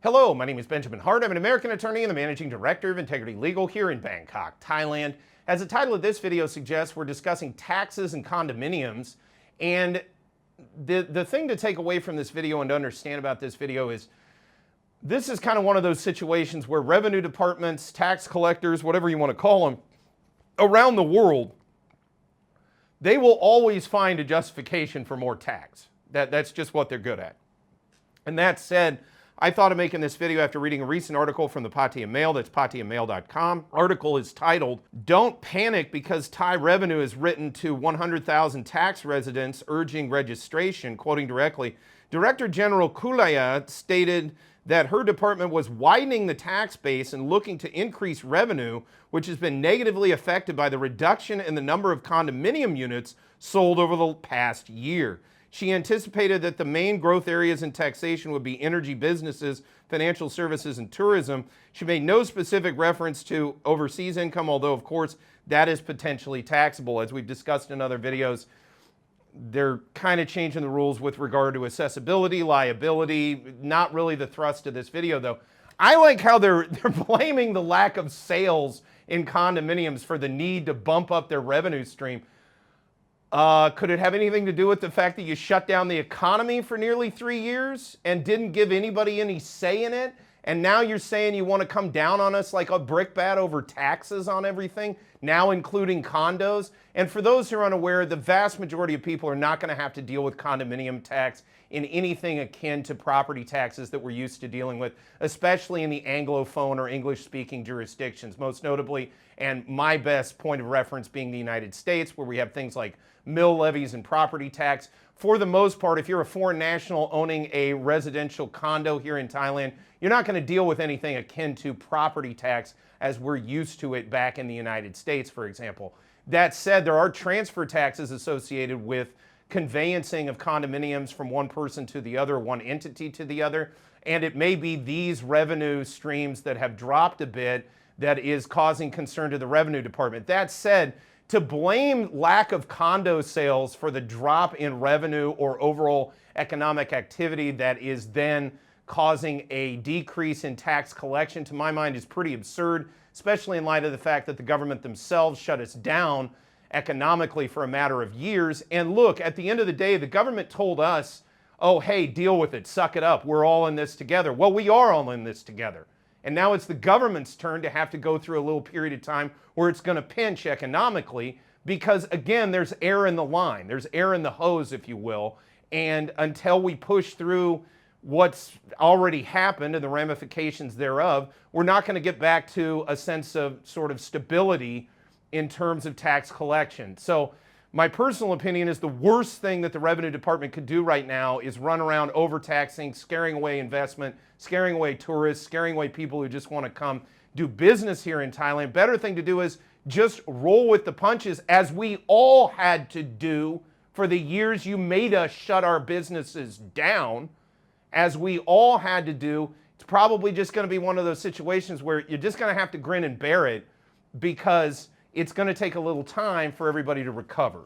Hello, my name is Benjamin Hart. I'm an American attorney and the managing director of Integrity Legal here in Bangkok, Thailand. As the title of this video suggests, we're discussing taxes and condominiums. And the thing to take away from this video and to understand about this video is this is kind of one of those situations where revenue departments, tax collectors, whatever you want to call them, around the world, they will always find a justification for more tax. That's just what they're good at. And that said, I thought of making this video after reading a recent article from the Pattaya Mail. That's pattayamail.com. Article is titled, "Don't Panic Because Thai Revenue is Written to 100,000 Tax Residents Urging Registration." Quoting directly, Director General Kulaya stated that her department was widening the tax base and looking to increase revenue, which has been negatively affected by the reduction in the number of condominium units sold over the past year. She anticipated that the main growth areas in taxation would be energy businesses, financial services, and tourism. She made no specific reference to overseas income, although, of course, that is potentially taxable. As we've discussed in other videos, they're kind of changing the rules with regard to accessibility, liability. Not really the thrust of this video, though. I like how they're blaming the lack of sales in condominiums for the need to bump up their revenue stream. Could it have anything to do with the fact that you shut down the economy for nearly 3 years and didn't give anybody any say in it? And now you're saying you want to come down on us like a brickbat over taxes on everything, now including condos? And for those who are unaware, the vast majority of people are not going to have to deal with condominium tax in anything akin to property taxes that we're used to dealing with, especially in the Anglophone or English-speaking jurisdictions, most notably, and my best point of reference being the United States, where we have things like mill levies and property tax. For the most part, if you're a foreign national owning a residential condo here in Thailand, you're not going to deal with anything akin to property tax as we're used to it back in the United States, for example. That said, there are transfer taxes associated with conveyancing of condominiums from one person to the other, one entity to the other, and it may be these revenue streams that have dropped a bit that is causing concern to the revenue department. That said, to blame lack of condo sales for the drop in revenue or overall economic activity that is then causing a decrease in tax collection, to my mind, is pretty absurd, especially in light of the fact that the government themselves shut us down economically for a matter of years. And look, at the end of the day, the government told us, oh, hey, deal with it, suck it up, we're all in this together. Well, we are all in this together. And now it's the government's turn to have to go through a little period of time where it's going to pinch economically because, again, there's air in the line. There's air in the hose, if you will. And until we push through what's already happened and the ramifications thereof, we're not going to get back to a sense of sort of stability in terms of tax collection. So my personal opinion is the worst thing that the revenue department could do right now is run around overtaxing, scaring away investment, scaring away tourists, scaring away people who just want to come do business here in Thailand. Better thing to do is just roll with the punches, as we all had to do for the years you made us shut our businesses down. As we all had to do, it's probably just going to be one of those situations where you're just going to have to grin and bear it because it's going to take a little time for everybody to recover.